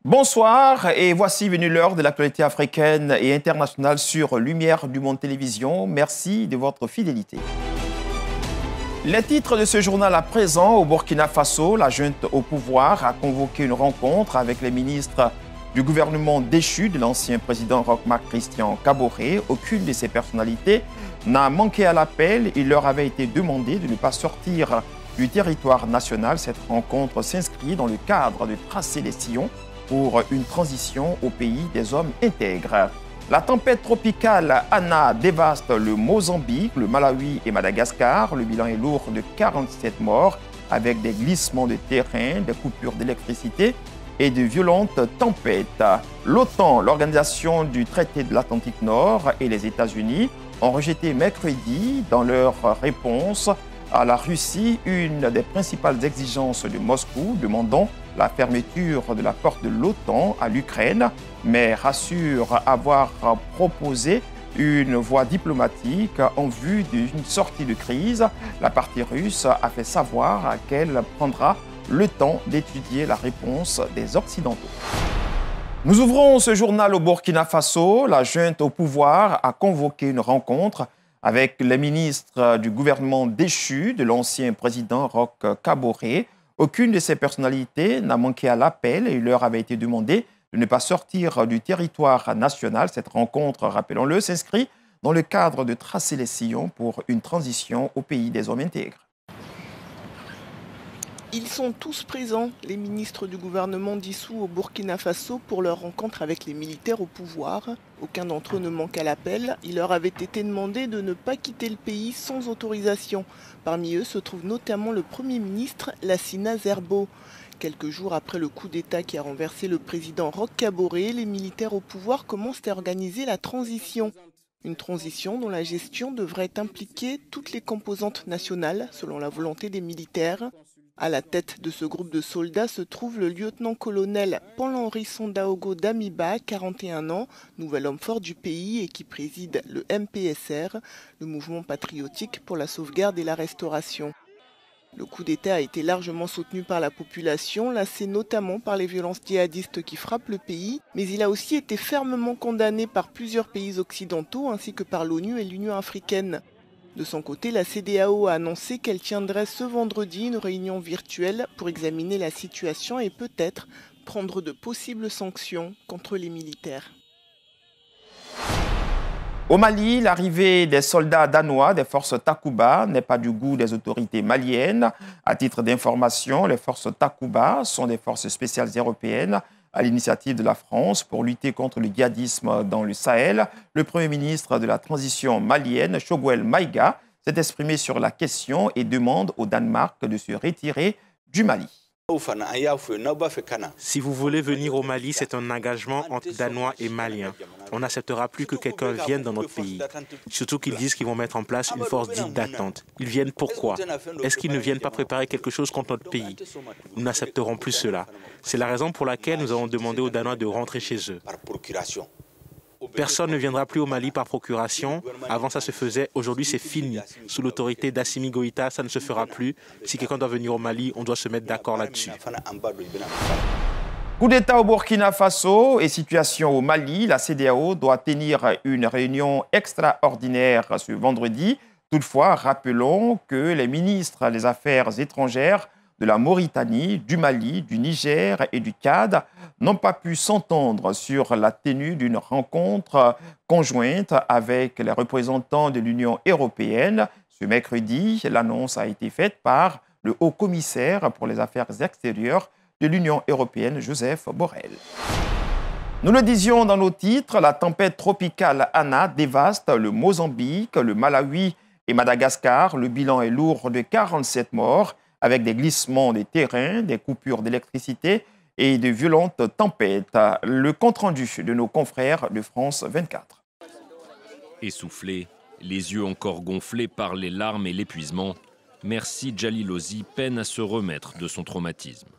Bonsoir et voici venue l'heure de l'actualité africaine et internationale sur Lumière du Monde Télévision. Merci de votre fidélité. Les titres de ce journal à présent: au Burkina Faso, la junte au pouvoir a convoqué une rencontre avec les ministres du gouvernement déchu de l'ancien président Roch Marc Christian Kaboré. Aucune de ces personnalités n'a manqué à l'appel. Il leur avait été demandé de ne pas sortir du territoire national. Cette rencontre s'inscrit dans le cadre de tracer les sillons pour une transition au pays des hommes intègres. La tempête tropicale Anna dévaste le Mozambique, le Malawi et Madagascar. Le bilan est lourd de 47 morts avec des glissements de terrain, des coupures d'électricité et de violentes tempêtes. L'OTAN, l'Organisation du traité de l'Atlantique Nord, et les États-Unis ont rejeté mercredi dans leur réponse à la Russie une des principales exigences de Moscou, demandant la fermeture de la porte de l'OTAN à l'Ukraine, mais rassure avoir proposé une voie diplomatique en vue d'une sortie de crise. La partie russe a fait savoir qu'elle prendra le temps d'étudier la réponse des Occidentaux. Nous ouvrons ce journal au Burkina Faso. La junte au pouvoir a convoqué une rencontre avec les ministres du gouvernement déchu de l'ancien président Roch Kaboré. Aucune de ces personnalités n'a manqué à l'appel et il leur avait été demandé de ne pas sortir du territoire national. Cette rencontre, rappelons-le, s'inscrit dans le cadre de tracer les sillons pour une transition au pays des hommes intègres. Ils sont tous présents, les ministres du gouvernement dissous au Burkina Faso, pour leur rencontre avec les militaires au pouvoir. Aucun d'entre eux ne manque à l'appel. Il leur avait été demandé de ne pas quitter le pays sans autorisation. Parmi eux se trouve notamment le Premier ministre Lassina Zerbo. Quelques jours après le coup d'État qui a renversé le président Roch Kaboré, les militaires au pouvoir commencent à organiser la transition. Une transition dont la gestion devrait impliquer toutes les composantes nationales, selon la volonté des militaires. À la tête de ce groupe de soldats se trouve le lieutenant-colonel Paul-Henri Sondaogo Damiba, 41 ans, nouvel homme fort du pays et qui préside le MPSR, le mouvement patriotique pour la sauvegarde et la restauration. Le coup d'État a été largement soutenu par la population, lassée notamment par les violences djihadistes qui frappent le pays, mais il a aussi été fermement condamné par plusieurs pays occidentaux ainsi que par l'ONU et l'Union africaine. De son côté, la CEDEAO a annoncé qu'elle tiendrait ce vendredi une réunion virtuelle pour examiner la situation et peut-être prendre de possibles sanctions contre les militaires. Au Mali, l'arrivée des soldats danois des forces Takuba n'est pas du goût des autorités maliennes. À titre d'information, les forces Takuba sont des forces spéciales européennes à l'initiative de la France pour lutter contre le djihadisme dans le Sahel. Le Premier ministre de la transition malienne, Choguel Maïga, s'est exprimé sur la question et demande au Danemark de se retirer du Mali. Si vous voulez venir au Mali, c'est un engagement entre Danois et Maliens. On n'acceptera plus que quelqu'un vienne dans notre pays. Surtout qu'ils disent qu'ils vont mettre en place une force dite d'attente. Ils viennent pourquoi? Est-ce qu'ils ne viennent pas préparer quelque chose contre notre pays? Nous n'accepterons plus cela. C'est la raison pour laquelle nous avons demandé aux Danois de rentrer chez eux. Personne ne viendra plus au Mali par procuration. Avant, ça se faisait. Aujourd'hui, c'est fini. Sous l'autorité d'Assimi Goïta, ça ne se fera plus. Si quelqu'un doit venir au Mali, on doit se mettre d'accord là-dessus. Coup d'État au Burkina Faso et situation au Mali. La CEDEAO doit tenir une réunion extraordinaire ce vendredi. Toutefois, rappelons que les ministres des Affaires étrangères de la Mauritanie, du Mali, du Niger et du Tchad n'ont pas pu s'entendre sur la tenue d'une rencontre conjointe avec les représentants de l'Union européenne. Ce mercredi, l'annonce a été faite par le haut-commissaire pour les affaires extérieures de l'Union européenne, Joseph Borrell. Nous le disions dans nos titres, la tempête tropicale Anna dévaste le Mozambique, le Malawi et Madagascar. Le bilan est lourd de 47 morts, avec des glissements de terrain, des coupures d'électricité et de violentes tempêtes. Le compte-rendu de nos confrères de France 24. Essoufflé, les yeux encore gonflés par les larmes et l'épuisement, Merci Djalilosi peine à se remettre de son traumatisme.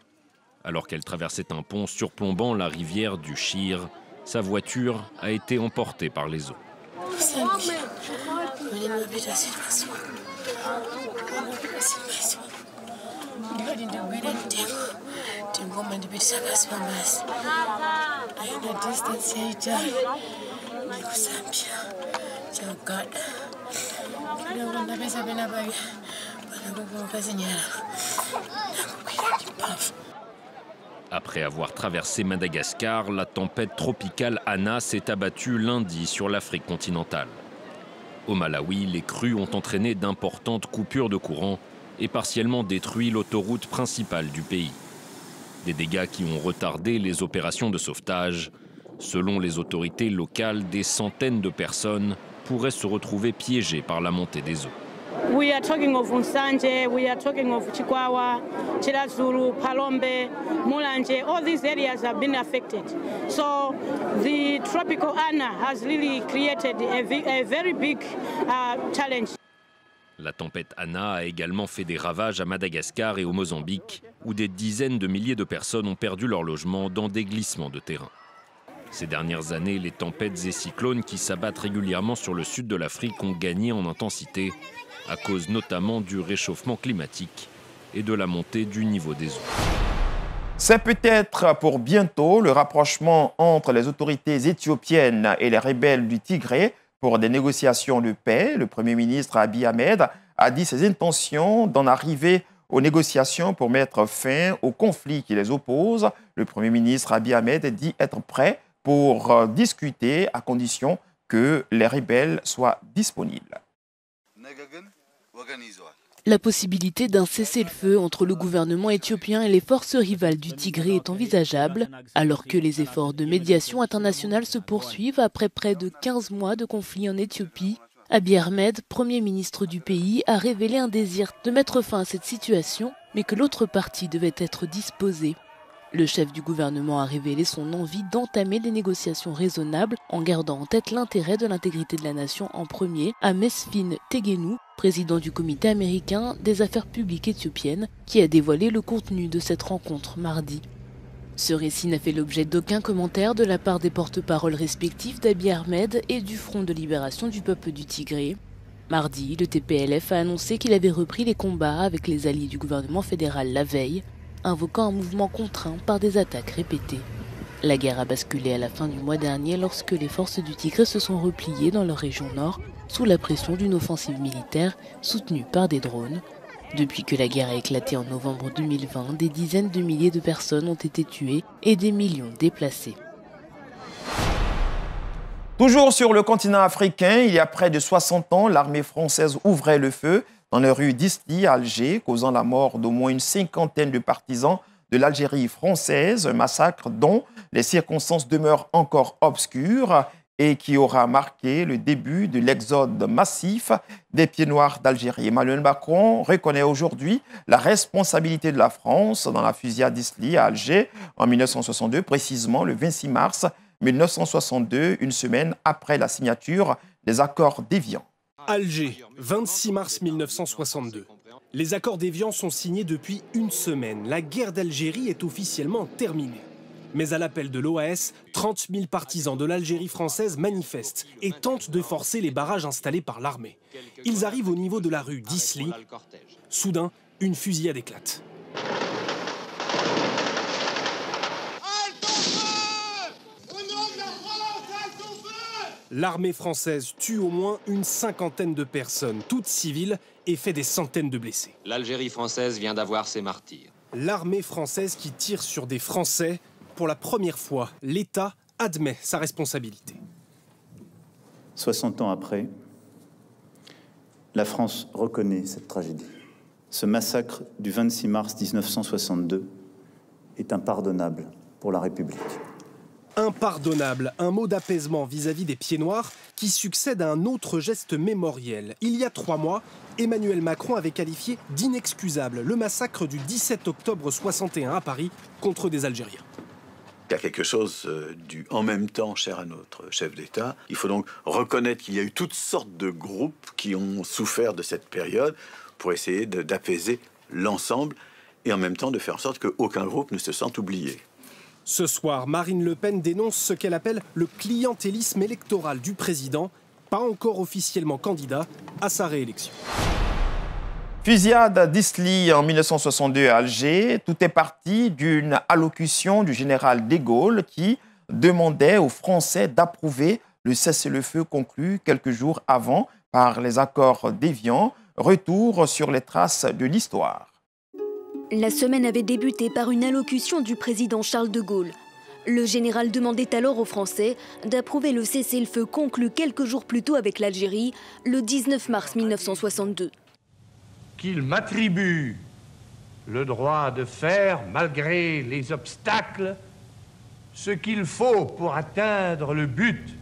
Alors qu'elle traversait un pont surplombant la rivière du Chir, sa voiture a été emportée par les eaux. Après avoir traversé Madagascar, la tempête tropicale Ana s'est abattue lundi sur l'Afrique continentale. Au Malawi, les crues ont entraîné d'importantes coupures de courant et partiellement détruit l'autoroute principale du pays. Des dégâts qui ont retardé les opérations de sauvetage. Selon les autorités locales, des centaines de personnes pourraient se retrouver piégées par la montée des eaux. We are talking of Nsanje, we are talking of Chikwawa, Chirazulu, Palombe, Mulanje. All these areas have been affected. So the tropical Ana has really created a very big challenge. La tempête Ana a également fait des ravages à Madagascar et au Mozambique, où des dizaines de milliers de personnes ont perdu leur logement dans des glissements de terrain. Ces dernières années, les tempêtes et cyclones qui s'abattent régulièrement sur le sud de l'Afrique ont gagné en intensité, à cause notamment du réchauffement climatique et de la montée du niveau des eaux. C'est peut-être pour bientôt le rapprochement entre les autorités éthiopiennes et les rebelles du Tigré pour des négociations de paix. Le Premier ministre Abiy Ahmed a dit ses intentions d'en arriver aux négociations pour mettre fin au conflit qui les oppose. Le Premier ministre Abiy Ahmed dit être prêt pour discuter à condition que les rebelles soient disponibles. La possibilité d'un cessez-le-feu entre le gouvernement éthiopien et les forces rivales du Tigré est envisageable, alors que les efforts de médiation internationale se poursuivent après près de 15 mois de conflit en Éthiopie. Abiy Ahmed, Premier ministre du pays, a révélé un désir de mettre fin à cette situation, mais que l'autre partie devait être disposée. Le chef du gouvernement a révélé son envie d'entamer des négociations raisonnables en gardant en tête l'intérêt de l'intégrité de la nation en premier, à Mesfin Tegenu, président du comité américain des affaires publiques éthiopiennes, qui a dévoilé le contenu de cette rencontre mardi. Ce récit n'a fait l'objet d'aucun commentaire de la part des porte-paroles respectifs d'Abiy Ahmed et du Front de libération du peuple du Tigré. Mardi, le TPLF a annoncé qu'il avait repris les combats avec les alliés du gouvernement fédéral la veille, invoquant un mouvement contraint par des attaques répétées. La guerre a basculé à la fin du mois dernier lorsque les forces du Tigré se sont repliées dans leur région nord sous la pression d'une offensive militaire soutenue par des drones. Depuis que la guerre a éclaté en novembre 2020, des dizaines de milliers de personnes ont été tuées et des millions déplacées. Toujours sur le continent africain, il y a près de 60 ans, l'armée française ouvrait le feu dans les rues d'Isly à Alger, causant la mort d'au moins une cinquantaine de partisans de l'Algérie française, un massacre dont les circonstances demeurent encore obscures et qui aura marqué le début de l'exode massif des Pieds-Noirs d'Algérie. Emmanuel Macron reconnaît aujourd'hui la responsabilité de la France dans la fusillade d'Isly à Alger en 1962, précisément le 26 mars 1962, une semaine après la signature des accords d'Évian. Alger, 26 mars 1962. Les accords d'Évian sont signés depuis une semaine. La guerre d'Algérie est officiellement terminée. Mais à l'appel de l'OAS, 30 000 partisans de l'Algérie française manifestent et tentent de forcer les barrages installés par l'armée. Ils arrivent au niveau de la rue d'Isly. Soudain, une fusillade éclate. L'armée française tue au moins une cinquantaine de personnes, toutes civiles, et fait des centaines de blessés. L'Algérie française vient d'avoir ses martyrs. L'armée française qui tire sur des Français, pour la première fois, l'État admet sa responsabilité. 60 ans après, la France reconnaît cette tragédie. Ce massacre du 26 mars 1962 est impardonnable pour la République. Impardonnable, un mot d'apaisement vis-à-vis des Pieds-Noirs qui succède à un autre geste mémoriel. Il y a 3 mois, Emmanuel Macron avait qualifié d'inexcusable le massacre du 17 octobre 61 à Paris contre des Algériens. Il y a quelque chose du en même temps cher à notre chef d'État. Il faut donc reconnaître qu'il y a eu toutes sortes de groupes qui ont souffert de cette période pour essayer d'apaiser l'ensemble et en même temps de faire en sorte qu'aucun groupe ne se sente oublié. Ce soir, Marine Le Pen dénonce ce qu'elle appelle le clientélisme électoral du président, pas encore officiellement candidat à sa réélection. Fusillade d'Isly en 1962 à Alger, tout est parti d'une allocution du général de Gaulle qui demandait aux Français d'approuver le cessez-le-feu conclu quelques jours avant par les accords d'Évian. Retour sur les traces de l'histoire. La semaine avait débuté par une allocution du président Charles de Gaulle. Le général demandait alors aux Français d'approuver le cessez-le-feu conclu quelques jours plus tôt avec l'Algérie, le 19 mars 1962. Qu'il m'attribue le droit de faire, malgré les obstacles, ce qu'il faut pour atteindre le but.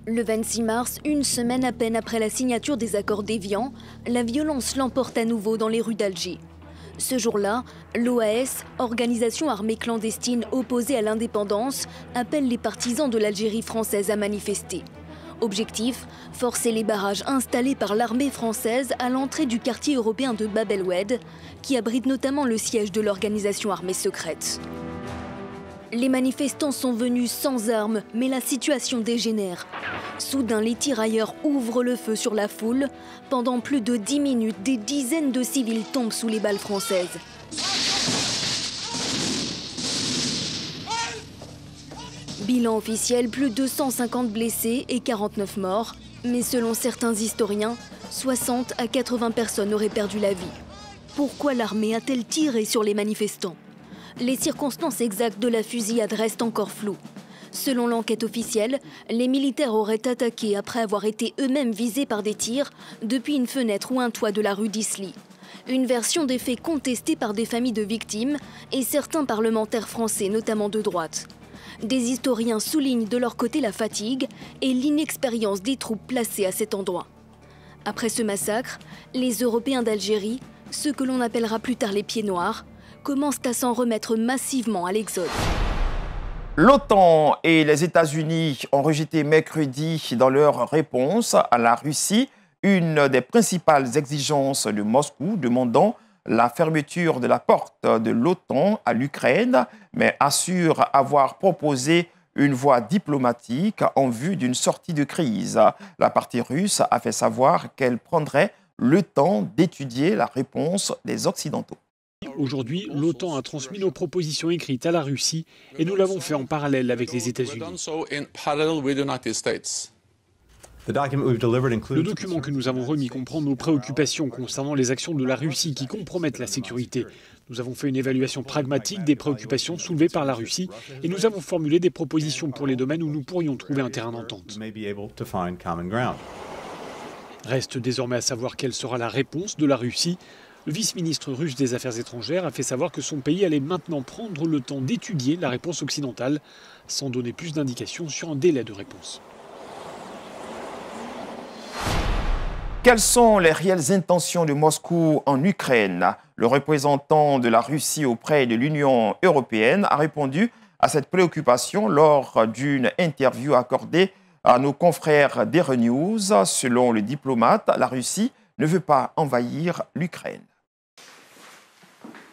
Le 26 mars, une semaine à peine après la signature des accords d'Évian, la violence l'emporte à nouveau dans les rues d'Alger. Ce jour-là, l'OAS, organisation armée clandestine opposée à l'indépendance, appelle les partisans de l'Algérie française à manifester. Objectif, forcer les barrages installés par l'armée française à l'entrée du quartier européen de Bab el-Oued, qui abrite notamment le siège de l'organisation armée secrète. Les manifestants sont venus sans armes, mais la situation dégénère. Soudain, les tirailleurs ouvrent le feu sur la foule. Pendant plus de 10 minutes, des dizaines de civils tombent sous les balles françaises. Bilan officiel, plus de 150 blessés et 49 morts. Mais selon certains historiens, 60 à 80 personnes auraient perdu la vie. Pourquoi l'armée a-t-elle tiré sur les manifestants ? Les circonstances exactes de la fusillade restent encore floues. Selon l'enquête officielle, les militaires auraient attaqué après avoir été eux-mêmes visés par des tirs depuis une fenêtre ou un toit de la rue d'Isly. Une version des faits contestée par des familles de victimes et certains parlementaires français, notamment de droite. Des historiens soulignent de leur côté la fatigue et l'inexpérience des troupes placées à cet endroit. Après ce massacre, les Européens d'Algérie, ceux que l'on appellera plus tard les Pieds Noirs, commencent à s'en remettre massivement à l'exode. L'OTAN et les États-Unis ont rejeté mercredi dans leur réponse à la Russie une des principales exigences de Moscou demandant la fermeture de la porte de l'OTAN à l'Ukraine, mais assure avoir proposé une voie diplomatique en vue d'une sortie de crise. La partie russe a fait savoir qu'elle prendrait le temps d'étudier la réponse des Occidentaux. Aujourd'hui, l'OTAN a transmis nos propositions écrites à la Russie et nous l'avons fait en parallèle avec les États-Unis. Le document que nous avons remis comprend nos préoccupations concernant les actions de la Russie qui compromettent la sécurité. Nous avons fait une évaluation pragmatique des préoccupations soulevées par la Russie et nous avons formulé des propositions pour les domaines où nous pourrions trouver un terrain d'entente. Reste désormais à savoir quelle sera la réponse de la Russie. Le vice-ministre russe des Affaires étrangères a fait savoir que son pays allait maintenant prendre le temps d'étudier la réponse occidentale, sans donner plus d'indications sur un délai de réponse. Quelles sont les réelles intentions de Moscou en Ukraine? Le représentant de la Russie auprès de l'Union européenne a répondu à cette préoccupation lors d'une interview accordée à nos confrères d'Euronews. Selon le diplomate, la Russie ne veut pas envahir l'Ukraine.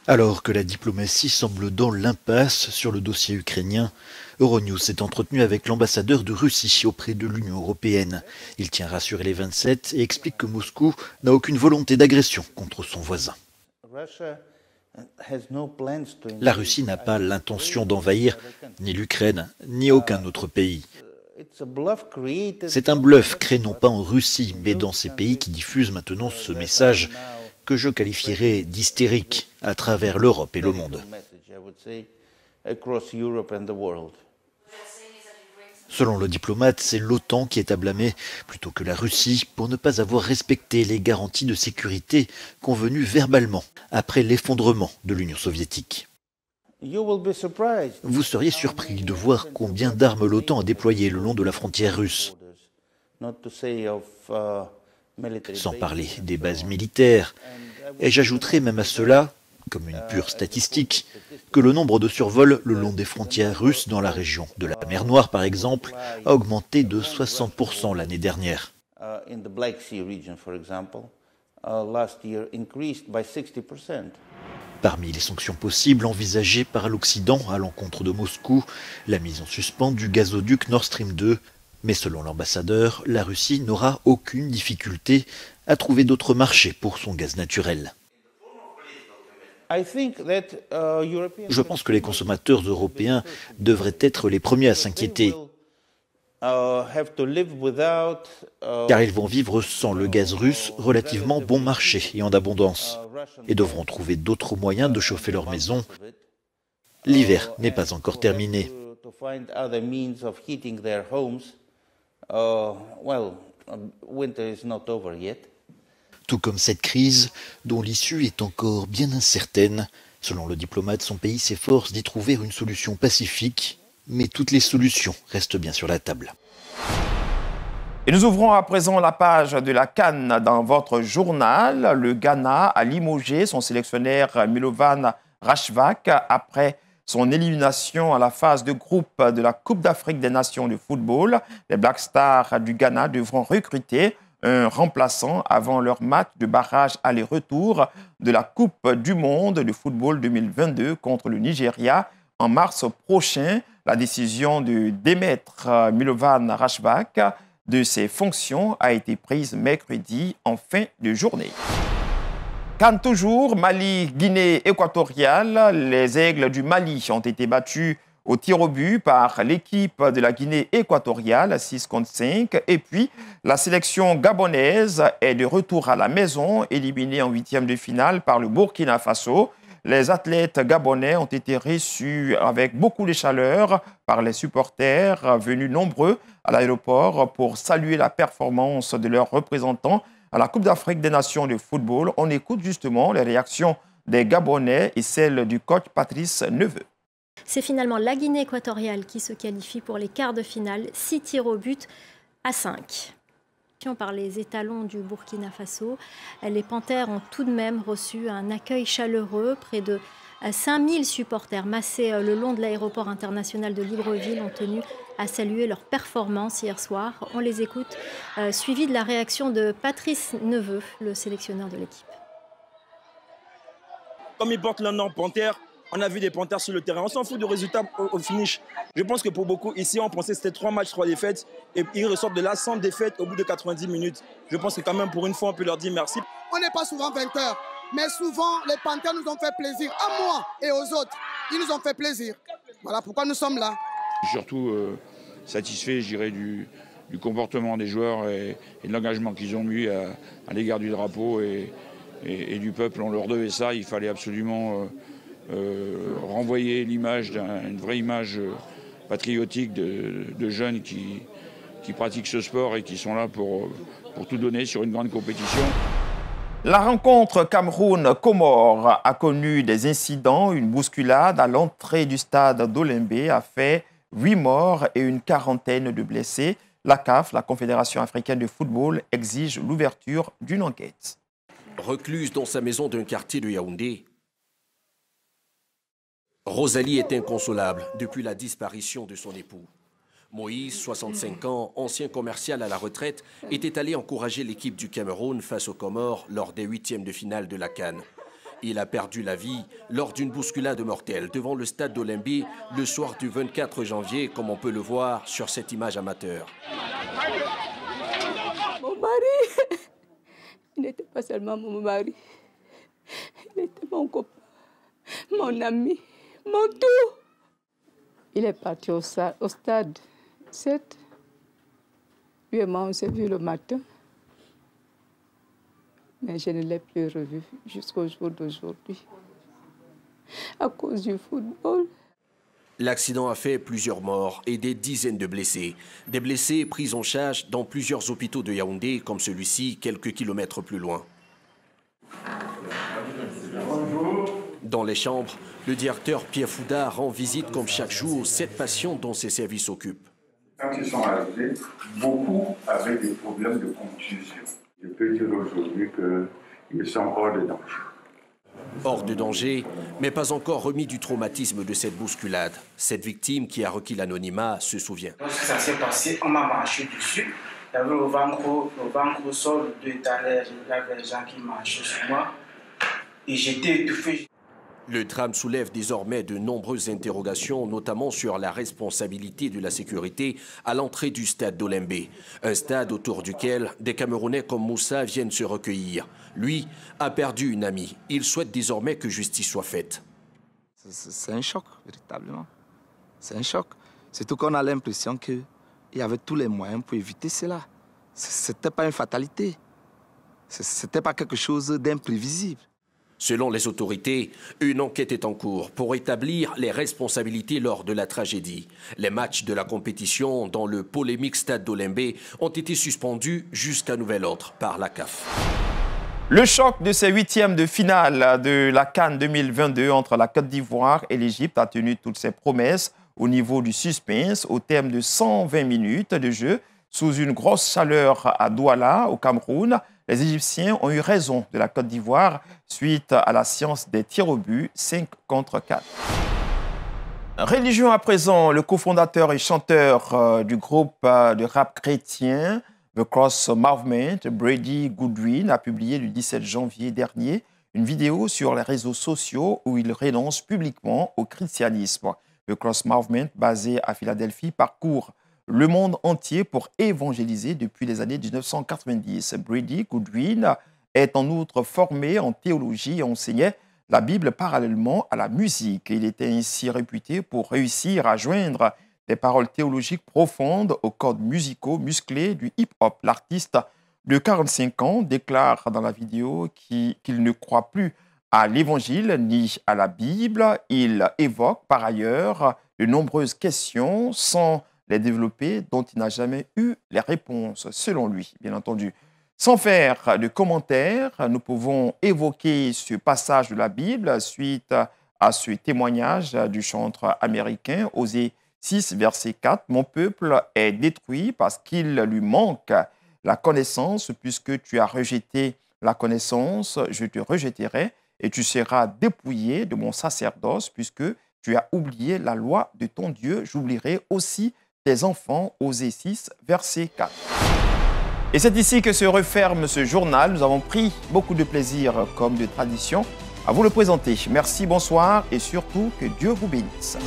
Alors que la diplomatie semble dans l'impasse sur le dossier ukrainien, Euronews s'est entretenu avec l'ambassadeur de Russie auprès de l'Union européenne. Il tient à rassurer les 27 et explique que Moscou n'a aucune volonté d'agression contre son voisin. La Russie n'a pas l'intention d'envahir ni l'Ukraine, ni aucun autre pays. C'est un bluff créé non pas en Russie, mais dans ces pays qui diffusent maintenant ce message que je qualifierais d'hystérique à travers l'Europe et le monde. Selon le diplomate, c'est l'OTAN qui est à blâmer plutôt que la Russie pour ne pas avoir respecté les garanties de sécurité convenues verbalement après l'effondrement de l'Union soviétique. Vous seriez surpris de voir combien d'armes l'OTAN a déployées le long de la frontière russe. Sans parler des bases militaires. Et j'ajouterai même à cela, comme une pure statistique, que le nombre de survols le long des frontières russes dans la région de la mer Noire, par exemple, a augmenté de 60% l'année dernière. Parmi les sanctions possibles envisagées par l'Occident à l'encontre de Moscou, la mise en suspens du gazoduc Nord Stream 2. Mais selon l'ambassadeur, la Russie n'aura aucune difficulté à trouver d'autres marchés pour son gaz naturel. Je pense que les consommateurs européens devraient être les premiers à s'inquiéter, car ils vont vivre sans le gaz russe relativement bon marché et en abondance, et devront trouver d'autres moyens de chauffer leur maison. L'hiver n'est pas encore terminé. Tout comme cette crise, dont l'issue est encore bien incertaine. Selon le diplomate, son pays s'efforce d'y trouver une solution pacifique, mais toutes les solutions restent bien sur la table. Et nous ouvrons à présent la page de la CAN dans votre journal. Le Ghana a limogé son sélectionneur Milovan Rashvac après son élimination à la phase de groupe de la Coupe d'Afrique des Nations de football. Les Black Stars du Ghana devront recruter un remplaçant avant leur match de barrage aller-retour de la Coupe du Monde de football 2022 contre le Nigeria en mars prochain. La décision de démettre Milovan Rashvac de ses fonctions a été prise mercredi en fin de journée. CAN toujours, Mali, Guinée équatoriale. Les Aigles du Mali ont été battus au tir au but par l'équipe de la Guinée équatoriale, 6 contre 5. Et puis, la sélection gabonaise est de retour à la maison, éliminée en huitième de finale par le Burkina Faso. Les athlètes gabonais ont été reçus avec beaucoup de chaleur par les supporters venus nombreux à l'aéroport pour saluer la performance de leurs représentants à la Coupe d'Afrique des Nations de football. On écoute justement les réactions des Gabonais et celles du coach Patrice Neveu. C'est finalement la Guinée équatoriale qui se qualifie pour les quarts de finale, 6 tirs au but à 5. Par les étalons du Burkina Faso, les Panthères ont tout de même reçu un accueil chaleureux. Près de 5000 supporters massés le long de l'aéroport international de Libreville ont tenu à saluer leur performance hier soir. On les écoute, suivi de la réaction de Patrice Neveu, le sélectionneur de l'équipe. Comme ils portent le nom Panthère, on a vu des Panthères sur le terrain. On s'en fout du résultat au finish. Je pense que pour beaucoup ici, on pensait que c'était 3 matchs, 3 défaites. Et ils ressortent de là sans défaite au bout de 90 minutes. Je pense que quand même, pour une fois, on peut leur dire merci. On n'est pas souvent vainqueurs, mais souvent, les Panthères nous ont fait plaisir. À moi et aux autres, ils nous ont fait plaisir. Voilà pourquoi nous sommes là. Surtout satisfait, je dirais, du comportement des joueurs et de l'engagement qu'ils ont mis à l'égard du drapeau et du peuple. On leur devait ça. Il fallait absolument renvoyer l'image une vraie image patriotique de jeunes qui pratiquent ce sport et qui sont là pour tout donner sur une grande compétition. La rencontre Cameroun-Comores a connu des incidents. Une bousculade à l'entrée du stade d'Olimbé a fait 8 morts et une quarantaine de blessés. La CAF, la Confédération africaine de football, exige l'ouverture d'une enquête. Recluse dans sa maison d'un quartier de Yaoundé, Rosalie est inconsolable depuis la disparition de son époux. Moïse, 65 ans, ancien commercial à la retraite, était allé encourager l'équipe du Cameroun face aux Comores lors des 8e de finale de la CAN. Il a perdu la vie lors d'une bousculade mortelle devant le stade d'Olimbé le soir du 24 janvier, comme on peut le voir sur cette image amateur. Mon mari, il n'était pas seulement mon mari, il était mon copain, mon ami. Mon tout. Il est parti au stade 7. Lui et moi, on s'est vu le matin. Mais je ne l'ai plus revu jusqu'au jour d'aujourd'hui. À cause du football. L'accident a fait plusieurs morts et des dizaines de blessés. Des blessés pris en charge dans plusieurs hôpitaux de Yaoundé, comme celui-ci, quelques kilomètres plus loin. Dans les chambres, le directeur Pierre Fouda rend visite comme chaque jour 7 patients dont ses services s'occupent. Quand ils sont arrivés, beaucoup avaient des problèmes de contusion. Je peux dire aujourd'hui qu'ils sont hors de danger. Hors de danger, mais pas encore remis du traumatisme de cette bousculade. Cette victime qui a requis l'anonymat se souvient. Lorsque ça s'est passé, on m'a marché dessus. Il y avait le ventre au sol, le 2 étagères, il y avait des gens qui marchaient sur moi. Et j'étais étouffé. Le drame soulève désormais de nombreuses interrogations, notamment sur la responsabilité de la sécurité à l'entrée du stade d'Olembe. Un stade autour duquel des Camerounais comme Moussa viennent se recueillir. Lui a perdu une amie. Il souhaite désormais que justice soit faite. C'est un choc, véritablement. C'est un choc. Surtout qu'on a l'impression qu'il y avait tous les moyens pour éviter cela. Ce n'était pas une fatalité. Ce n'était pas quelque chose d'imprévisible. Selon les autorités, une enquête est en cours pour établir les responsabilités lors de la tragédie. Les matchs de la compétition dans le polémique stade d'Olembe ont été suspendus jusqu'à nouvel ordre par la CAF. Le choc de ces huitièmes de finale de la CAN 2022 entre la Côte d'Ivoire et l'Égypte a tenu toutes ses promesses au niveau du suspense au terme de 120 minutes de jeu sous une grosse chaleur à Douala, au Cameroun. Les Égyptiens ont eu raison de la Côte d'Ivoire suite à la science des tirs au but, 5 contre 4. Religion à présent, le cofondateur et chanteur du groupe de rap chrétien The Cross Movement, Brady Goodwin, a publié le 17 janvier dernier une vidéo sur les réseaux sociaux où il renonce publiquement au christianisme. The Cross Movement, basé à Philadelphie, parcourt le monde entier pour évangéliser depuis les années 1990. Brady Goodwin est en outre formé en théologie et enseignait la Bible parallèlement à la musique. Il était ainsi réputé pour réussir à joindre des paroles théologiques profondes aux codes musicaux musclés du hip-hop. L'artiste de 45 ans déclare dans la vidéo qu'il ne croit plus à l'Évangile ni à la Bible. Il évoque par ailleurs de nombreuses questions sans les développer, dont il n'a jamais eu les réponses, selon lui, bien entendu. Sans faire de commentaires, nous pouvons évoquer ce passage de la Bible suite à ce témoignage du chanteur américain, Osée 6, verset 4. « Mon peuple est détruit parce qu'il lui manque la connaissance, puisque tu as rejeté la connaissance, je te rejetterai, et tu seras dépouillé de mon sacerdoce, puisque tu as oublié la loi de ton Dieu, j'oublierai aussi tes enfants. » Osée 6, verset 4. Et c'est ici que se referme ce journal. Nous avons pris beaucoup de plaisir, comme de tradition, à vous le présenter. Merci, bonsoir et surtout que Dieu vous bénisse.